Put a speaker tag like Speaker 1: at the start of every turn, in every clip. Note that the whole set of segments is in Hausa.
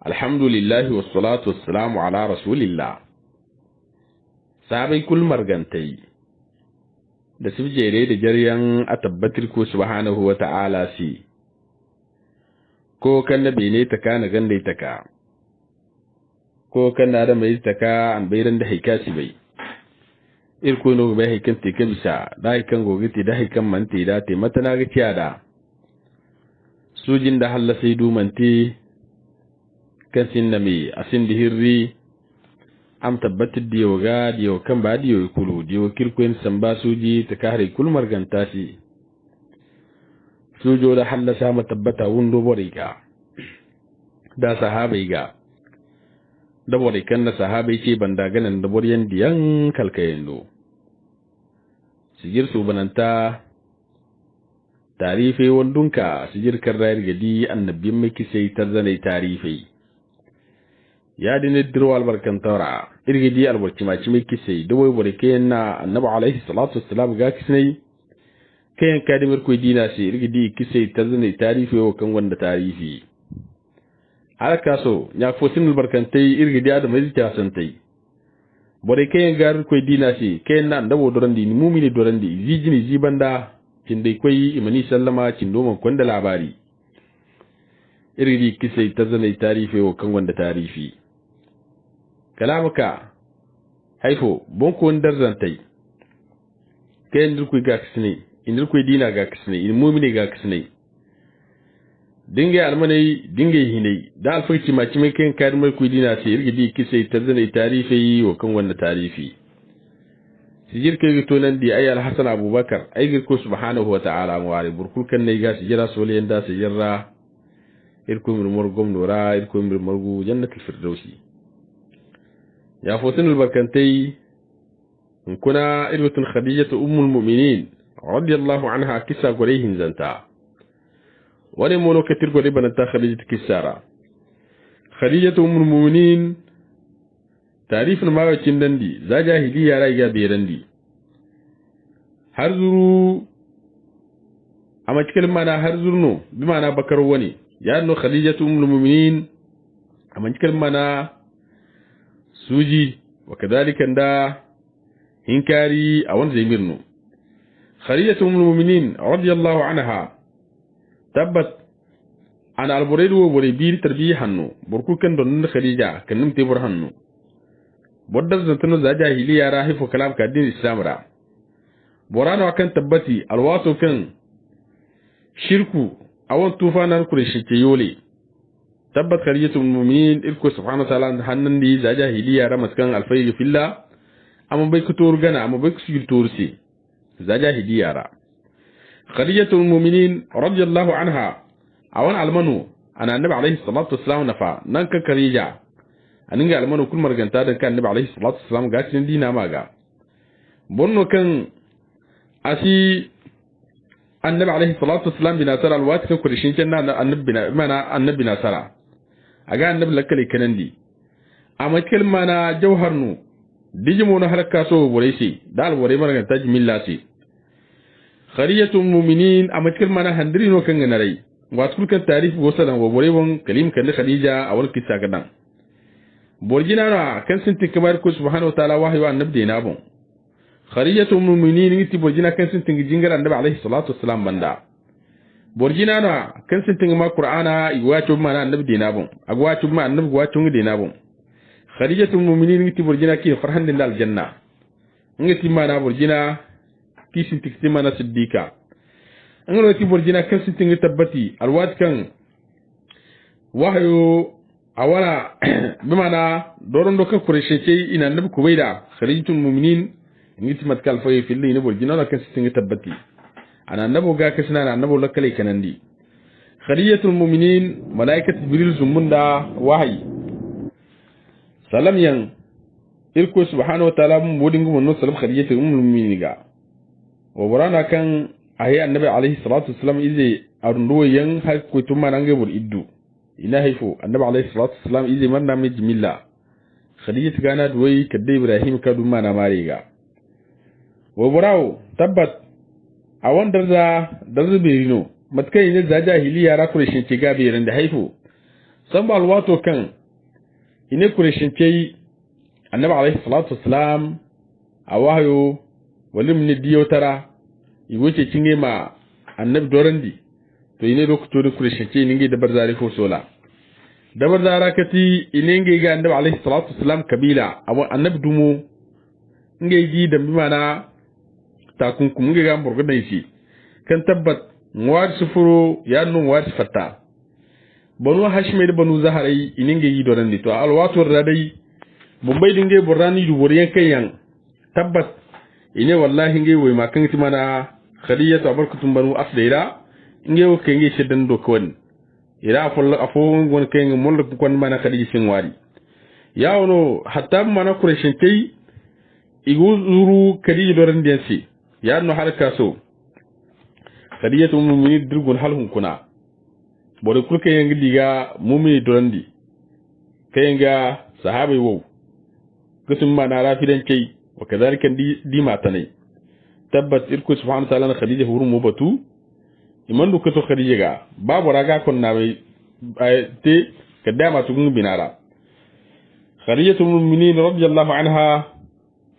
Speaker 1: alhamdulillah wassalatu wassalamu ala rasulillah. Sabai kul margantai da sibjere da jaryan a tabbatar ko subhanahu wa ta'ala si ko kan nabi ne ta kana ganda ta ka ko kan da mai ta ka an bayran da haika si bai irko no bai haikan te kan bisa da haikan gogiti da haikan manti da te mata na ga kiyada sujin da halla sai du manti kan sin nami asin di hirri am tabbatar da yoga da yau kan ba da yau kulu da yau kirkwen samba suji ta kare kulmar ganta shi sujo da hallasa ma tabbata wundo borika da sahabai ga da borikan na sahabai ce banda ganin da boryan diyan kalkayen do sigir su bananta tarifai wandunka sigir kan rayar gadi annabin mai kisai tarzanai tarifai ya dine dirwa albarkan taura irgidi albarki ma cime kisai da wai bore kayan na annabi alaihi salatu wassalam ga kisai kayan kadimir ko dina shi irgidi kisai tarzanai tarifi wa kan wanda tarifi alaka so ya fosin albarkan tai irgidi da mai zita santai bore kayan gar ko dina shi kayan na annabi dorandi ni mumini dorandi zijini jibanda kin dai koi imani sallama kin doman kwanda labari irgidi kisai tarzanai tarifi wa kan wanda tarifi kalamuka haifo bonko ndar zantai kayan dirku ga kisne indir ku dina ga kisne in mu'mini ga kisne dinga almanai dinga hinai da alfarki ma cimin kayan kayan mai ku dina sai irgidi kisai tarzanai tarifi wa kan wanda tarifi sijir kai to nan di ayyal hasan abubakar ay girko subhanahu wa ta'ala wari burkul kan ne ga sijira sole yanda sijira irko mir morgom dora irko mir morgu jannatul firdausi ya fotin albarkantai kuna irwatun khadijatu ummul mu'minin radiyallahu anha kisa gurehin zanta wani mono katir gore bananta khadijatu kisara khadijatu ummul mu'minin tarifin mawacin dandi za jahiliya rai ga berandi har zuru amma cikin mana har zurno bi mana bakar wani ya no khadijatu ummul mu'minin amma cikin mana suji wa kadhalika da hinkari a wanda zai mirno khadijatu ummul mu'minin radiyallahu anha tabbat ana alburedu wa buribir tarbiya hannu burku kan don khadija kan nimte bur hannu bodda zantano za jahiliya rahifu kalam ka din islam ra borano kan tabbati alwaso kan shirku awan tufanan kureshi ke yole tabbat khadijatul mu'minin irko subhanahu wa ta'ala hannan di za jahiliya ramaskan alfayl fillah amma bai kutur gana amma bai kusur tursi za jahiliya ra khadijatul mu'minin radiyallahu anha awan almanu ana annabi alayhi salatu wassalam nafa nan ka khadija aninga almanu kun marganta da kan annabi alayhi salatu wassalam ga cikin dina maga bonno kan asi annabi alayhi salatu wassalam bina sara alwat kan kurishin kan annabi bina mana annabi nasara aga annabi lakkale kanandi amma kalma na jawharnu dijimo na harka so boreshi dal bore margan tajmilla si khariyatul mu'minin amma kalma na handrino kan ganarai wasu kan tarif gosalan wa bore won kalim kan khadija awal kissa gadan borjina na kan sinti kamar ko subhanahu wa ta'ala wahyu annabi dina bon khariyatul mu'minin iti borjina kan sinti jingar annabi alayhi salatu wassalam banda borjina na kan sintin ma qur'ana iwacho ma annabi dina bon agwacho ma annabi gwacho dina bon khadijatul mu'minin ngi borjina ki farhan din dal janna ngi ma na borjina ki sintin ma na siddiqa ngalo ti borjina kan sintin tabbati alwat kan wahyu awala bimana doron do ka kureshe ce ina annabi kubaida khadijatul mu'minin ngi matkal fa fi li ne borjina kan sintin tabbati ana annabo ga kasina na annabo lakale kanandi khadijatul mu'minin malaikat jibril zumbunda wahayi salam yan irko subhanahu wa ta'ala mun bodin gumun no salam khadijatul mu'minin ga wa burana kan ayi annabi alayhi salatu wassalam ize arndo yan har ko tumma nan ga bur iddu ina haifo annabi alayhi salatu wassalam ize manna mi jimilla khadijatu gana duwai kadda ibrahim ka dumma na mariga wa burawo tabbat a wanda da zubirino matkai ne za jahiliya ra kureshin ce gabe ran da haifo samba alwato kan ine kureshince annabi alayhi salatu wassalam a wahayo walim ni diyo tara igoce cinge ma annabi dorandi to ine lokuto da kureshince ninge da barzari fo sola da barzara kati ine nge ga annabi alayhi salatu wassalam kabila awu annabi dumo nge ji da bimana takunkum nge ga mborgo da shi kan tabbat ngwar sufuro ya no ngwar fatta banu hashime da banu zaharai ininge yi dorandi to alwato radai bombay dinge borani du boriyan kayan tabbat ine wallahi nge woy makan ti mana khadija to barkatum banu afdira nge o kenge shedan do kon ira fol afo ngon kenge mol kon mana khadija sin wari yawono hatta mana kureshin tay igu zuru khadija dorandi yansi ya no halka so khadija to mumini dirgun halhun kuna bore kulke yangi diga mumini dorandi kayenga sahabai wo kusum mana rafidan kai wa kadhalika di matanai tabbat irku subhanahu wa ta'ala khadija hurun mubatu iman du kato khadija ga babu raga kon na bai te kadama tugun binara khadijatu mu'minin radiyallahu anha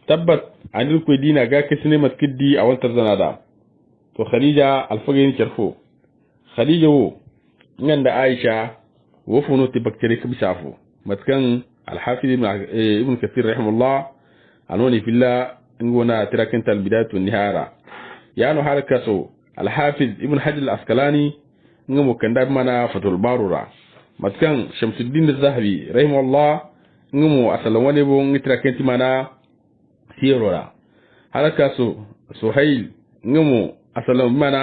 Speaker 1: tabbat anil ku dina ga kisne maskiddi a wantar zanada to khadija alfagin charfo khadija wo nganda aisha wo funo te bakteri kabisafo matkan الحافظ ابن كثير رحمه الله عنوني في الله نقولنا تراكنت البداية والنهاية يعني حركة الحافظ ابن حجر العسقلاني نقوم كنداب منا فتح البارورة مثلا شمس الدين الذهبي رحمه الله نقوم أسلواني بون تراكنت منا سيرورا حركة سهيل نقوم أسلواني منا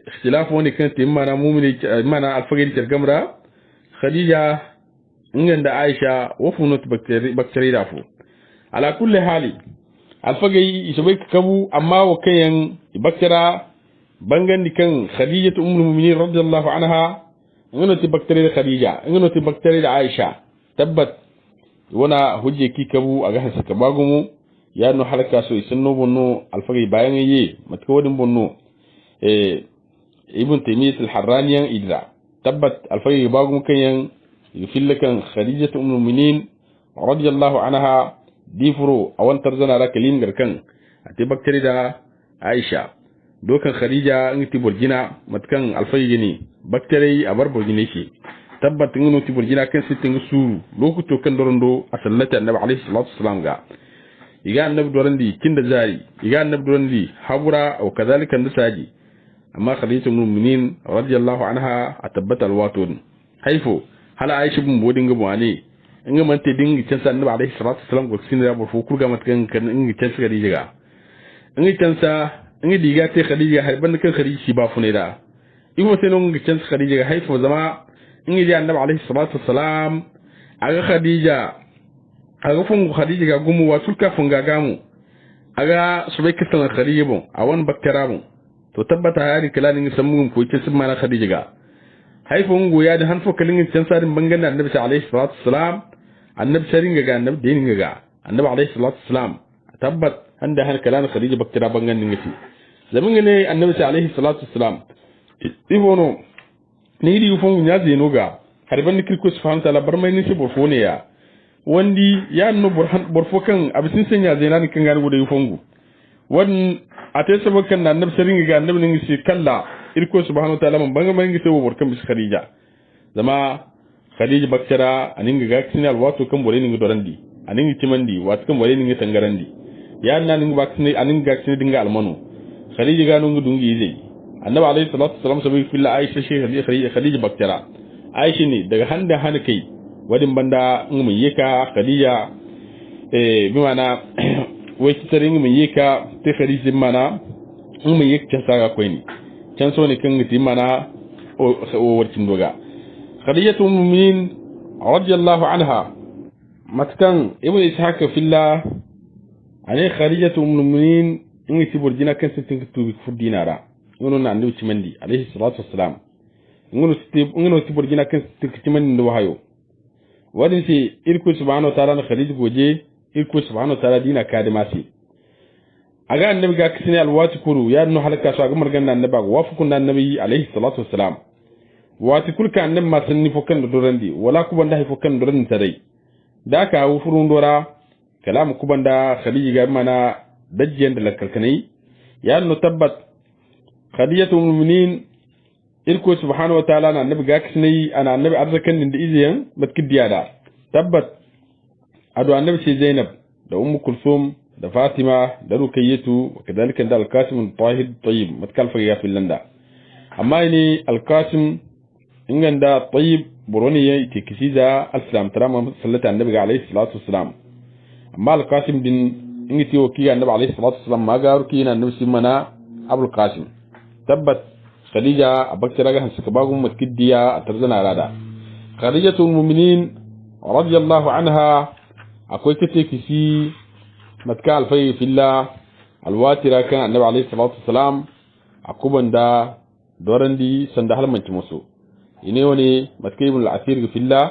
Speaker 1: اختلاف وني كانت منا مؤمن منا الفقير ترجمرا خديجة nganda aisha wafunut bakteri dafu ala kulli hali alfagay isobe kabu amma wa kayan baktera bangandi kan khadija ummul mu'minin radiyallahu anha ngonoti bakteri khadija ngonoti bakteri aisha tabbat wana hujje ki kabu aga hansa kabagumu ya no halaka so isanno bonno alfagay bayan yi matka wadin bonno ibn taymiyyah al-harraniyan idra tabbat alfagay bagumu kayan يفل كان خديجة أم المؤمنين رضي الله عنها ديفرو أوان ترزنا على كلين غركن أتبكتري دا عائشة دو كان خديجة انتي برجنا متكن الفاي جني بكتري أبر برجني شي تبت انو تي برجنا كان ستين سورو لوكو تو كان دورندو أسلت النبي عليه الصلاة والسلام غا يغا النبي دورندي كند زاري يغا النبي دورندي حبرا وكذلك النساجي أما خديجة أم المؤمنين رضي الله عنها أتبت الواتون حيثو hala aisha bun bodin ga bwane in ga mante dingi can sa annabi alaihi salatu wasallam ko sin da burfu kurga matkan kan in ga can khadija in ga can sa in ga diga te khadija har ban kan khadija shi ba fune da ibo sai non ga can khadija haifu zama in ga annabi alaihi salatu wasallam aga khadija aga fun khadija ga gumu wa sulka fun ga gamu aga subai kisan khadija bon a wan bakkara bon to tabbata ya ni kalanin samun ko ce sun mana khadija ga haifun goya da hanfo kalin can sarin bangana annabi alaihi salatu wassalam annabi sarin ga annabi dinin ga annabi alaihi salatu wassalam tabbat handa han kalan khadija baktira bangan ngati zaman ne annabi alaihi salatu wassalam ifono ni di ufon nya zeno ga harban ni kirko subhanahu ta'ala barmai ni borfo ne ya wandi ya no borfo kan abisin sanya zena ni kan gari gudu ufongu wan ate sabakan annabi sarin ga annabi ni shi kalla irko subhanahu wa ta'ala man banga mangi sai borkan bis khadija zama khadija baktara aninga gaksini alwato kan bore ninga dorandi aninga timandi wat kan bore ninga tangarandi ya nan ninga baksini aninga gaksini dinga almanu khadija ga nungu dungi izai annabi alayhi salatu wasallam sabai filla aisha shi khadija baktara aisha ne daga handa hana kai wadin banda mun yeka khadija bi mana wai kitarin mun yeka ta khadija mana mun yeka saga koyi ni can so ne kan giti mana o warkin doga khadijatu mu'min radiyallahu anha matkan ibnu ishaq fillah ane khadijatu mu'min ingi tiburjina kan sitin tubi fudinara ngono na ndu cimandi alayhi salatu wassalam ngono tiburjina kan sitin cimandi ndo hayo wadin si irku subhanahu wa ta'ala khadij goje irku subhanahu wa ta'ala dina kadimasi aga annabi ga kisini alwati kuru ya no halaka so aga margan annabi ga wafu kun annabi alayhi salatu wassalam wati kulka annabi ma sanni fokan dorandi wala kubanda hay fokan dorandi tarai da ka wufurun dora kalam kubanda khadija ga mana dajjen da lakalkanai ya no tabbat khadijatul mu'minin irko subhanahu wa ta'ala na annabi ga kisnai ana annabi arzakan din da iziyan matkidiya da tabbat ado annabi sai zainab da ummu kulsum da fatima da rukayyatu wa kadalika da al-qasim tahir tayyib matkalfa ya filanda amma ni al-qasim inganda tayyib buroni ya tikisi da al-islam tarama sallata annabi alayhi salatu wassalam amma al-qasim din ingiti woki annabi alayhi salatu wassalam magaru kina annabi simana abul qasim tabbat khadija abakira ga suka bagun matkidiya a tarzana rada khadijatul mu'minin radiyallahu anha akwai kace kisi matka alfai fillah alwatira kan annabi alayhi salatu wassalam akuban da dorandi sanda halmanci musu ine wani matka ibn al-asir fillah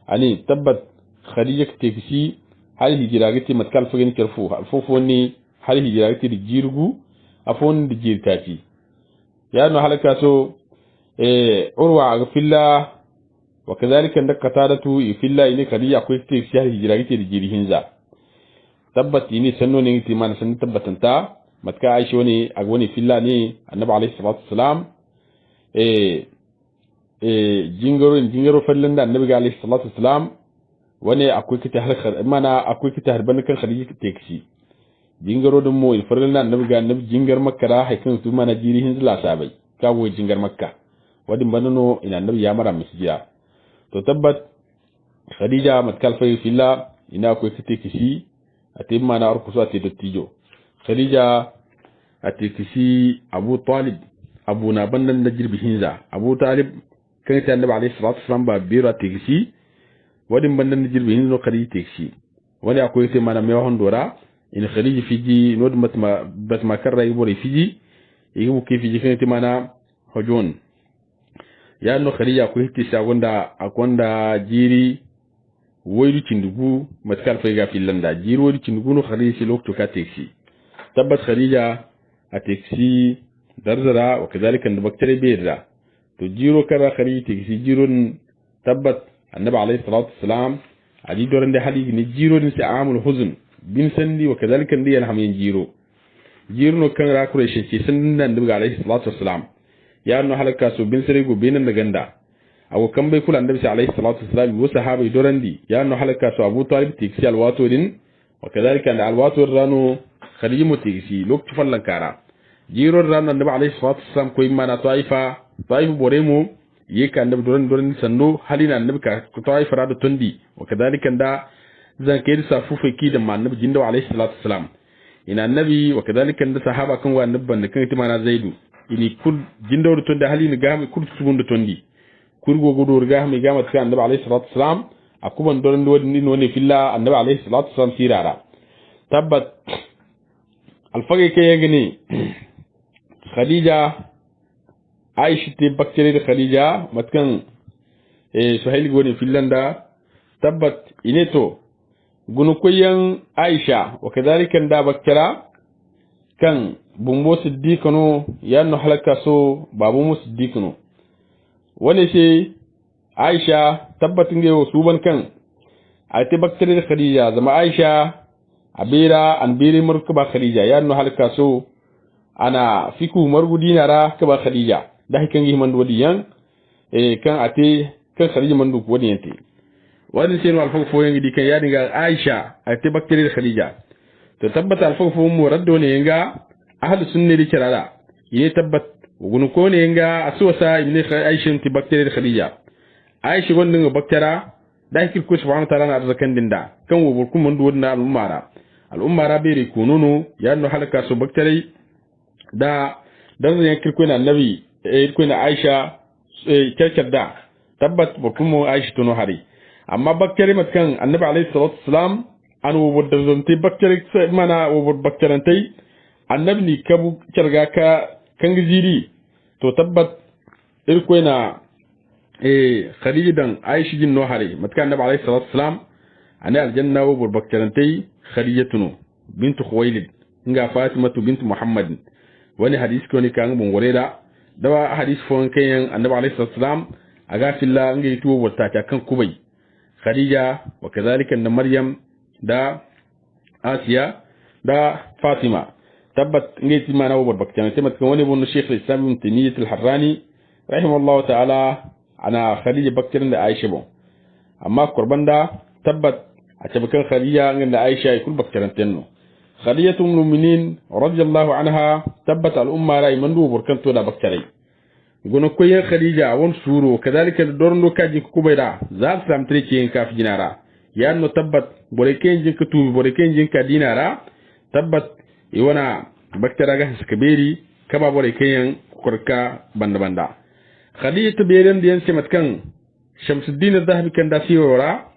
Speaker 1: ani tabbat khadija kace kisi hal hijira gati matka alfai ni kirfu alfofo ni hal hijira gati da jirgu afon da jirtati ya no halaka so urwa fillah وكذلك عندك قتادة في الله إني خديجة أقول كتير سياه هجرة كتير جيرهنزا تبت إني سنو نيجي ما نسن تبت أنت متك عايشوني أقولني في الله ني النبي عليه الصلاة والسلام جينجرو فلندا النبي عليه الصلاة والسلام وأنا أقول كتير ما أنا أقول كتير بنك خديجة تكسي جينجرو دمو الفرلنا النبي جينجر مكة راح يكون ثم أنا جيرهنز لا سابي كاوي جينجر مكة ودي بنو إن النبي يامر مسجيا to tabbat khadija matkal fa filla ina ko kite kishi ate mana ar kuso ate dottijo khadija ate kishi abu talib abu na bandan da jirbi hinza abu talib kan ta annabi alayhi salatu wasallam ba biro ate kishi wadin bandan da jirbi hinzo khadija te kishi wani akoy te mana me wahon dora in khadija fiji nod matma batma karra ibori fiji yibu ke fiji kan te mana hojon ya no khadija ko hitti shagonda akonda jiri woydu cindugu matkal fay ga filanda jiri woydu cindugu no khadija shi lokto ka taxi tabbat khadija a taxi darzara wa kadhalika da baktare beerda to jiro kara khadija taxi jiron tabbat annabi alayhi salatu wassalam ali dorande hali ni jiro ni sa amul huzn bin sandi wa kadhalika ndi yana hamin jiro no kan ra kureshi ci sandan annabi alayhi salatu wassalam ya no halaka so bin sare go binan da ganda awo kan bai kula annabi alayhi salatu wassalam wa sahabai dorandi ya no halaka so abu talib tiksi alwato din wa kadalika da alwato rano khadimu tiksi lokti fallan kara jiro rano annabi alayhi salatu wassalam ko imana taifa boremo yeka annabi dorandi sando halina annabi ka taifa rado tondi wa kadalika da zan kai sa fufe ki da annabi jinda alayhi salatu wassalam ina annabi wa kadalika da sahaba kan wa annabi ban kan timana zaidu ini kul jindawdo tonde halini gami kul subundo tondi kurgo godo gami gama ta annabi alayhi salatu wasalam akuban don wadi ni woni filla annabi alayhi salatu wasalam sirara tabbat alfage ke yegni khadija aisha te bakkere khadija matkan suhail goni fillanda tabbat ineto gunu koyan aisha wa kadhalika da bakkara kan bumbo siddiqano yanno halaka so babu mu siddiqano wani ce aisha tabbatin da su ban kan a ta baktare da khadija zama aisha abira an bire markaba khadija yanno halaka so ana fiku margudi nara kaba khadija da hikan yi mandu wadiyan kan ate kan khadija mandu wani yante wani ce no alfa fo yangi dikan ya dinga aisha a ta baktare da khadija to tabbata alfa fo mu raddo ne yanga ahlu sunni li kirara yene tabbat gun ko ne nga asuwasa ibn aisha ti baktare khadija aisha gondin baktara da hikir ko subhanahu ta'ala na arzakan dinda kan wo burkum mun duwna al-ummara bere kununu ya no halaka so baktare da dan yan kirko na annabi ko na aisha kirkar da tabbat burkum aisha tuno hari amma baktare matkan annabi alayhi salatu wassalam an wo bodda baktare mana wo baktarantai annabi ni kabu kirga ka kan giziri to tabbat irko na khadija dan aisha jin no hare matka annabi alayhi salatu wassalam ana aljanna wa burbaktarantai khadijatu bintu khuwailid nga fatimatu bintu muhammad wani hadisi ko ni kan bon goreda dawa hadisi fon kayan annabi alayhi salatu wassalam aga filla ngai tuwo wata ta kan kubai khadija wa kadhalika na maryam da asiya da fatima tabbat ngai timana wa bakkan tamat kan wani bunu shaykh al-islam ibn taymiyyah al-harrani rahimahullahu ta'ala ana khadija bakkan da aisha bon amma qurbanda tabbat a tabakan khadija ngan da aisha kul bakkan tenno khadijatu mu'minin radiyallahu anha tabbat al-umma rai mandu burkan to da bakkarai gono ko ya khadija won suro kadalika dorndo kaji kubayda za sam trece en kaf jinara ya no tabbat bore ken jin ka tubi bore ken jin ka dinara tabbat e wana baktara ga sakaberi kaba bore ken kurka banda banda khadija to beren diyan semat kan shamsuddin az-zahabi kan da fiwara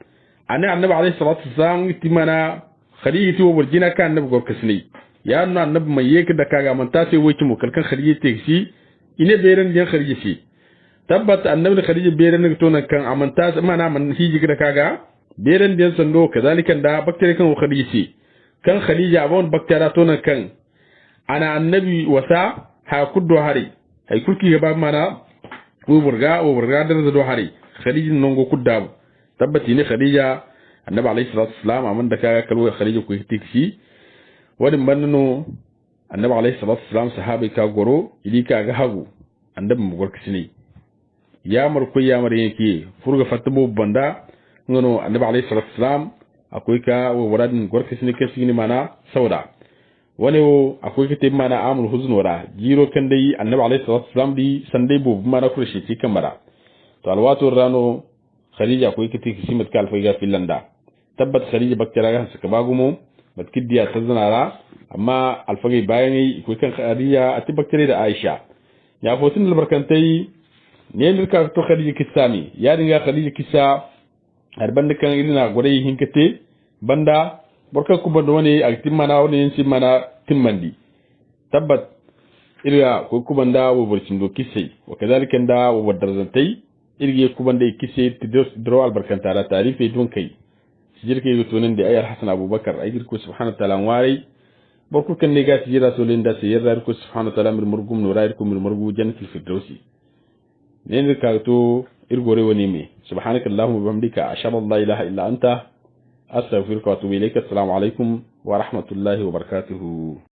Speaker 1: ana annabi alayhi salatu wassalam timana khadija to burjina kan annabi gorkasni ya no annabi mai yake da kaga man ta sai wuki mu kalkan khadija teksi ine beren diyan khadija fi tabbat annabi khadija beren to nan kan amanta mana man hiji da kaga beren diyan sando kazalika da baktare kan khadija fi kan khadija abon baktara to nan kan ana annabi wasa ha kuddo hari hay kulki ga ba mana o burga da do hari khadija nongo kudda tabbati ne khadija annabi alayhi salatu wassalam amman da kaga kalwa khadija ku tiksi wadin banno annabi alayhi salatu wassalam sahabi ka goro ili ka ga hagu annabi mu gorkisini ya mar yake furga fatabo banda ngono annabi alayhi salatu wassalam akwai ka waradin gorkisini kasini mana sauda wani akwai kite mana amul huzn wara jiro kan dai annabi alayhi salatu wassalam di sandai bo mana kurshi ci kamara to alwatu rano khadija akwai kite kisimat kal fa ga filanda tabbat khadija baktara ga suka bagumo batkidiya ta zanara amma alfagi bayani akwai kan khadija atibaktare da aisha ya fotin albarkantai ne milka to khadija kisami ya dinga khadija kissa arban kan irina gore hinkate banda barka ku banda wani a timmana wani yin mana timmandi tabbat irga ko ku banda wo burcin do kisse wa kadalika da wo wadarzantai irge ku banda kisse tidro albarkanta da tarife don kai sijirke to nan da ayar hasan abubakar ayir ko subhanahu wa ta'ala wari barku kan ne ga tijira to linda sai yarda ko subhanahu wa ta'ala mir murgum no rayir ko mir murgu jannatul firdausi ne ka to irgore wani me subhanakallahumma wa bihamdika ashhadu an la ilaha illa anta astaghfiruka wa atubu ilayk. Assalamu alaikum wa rahmatullahi wa barakatuh.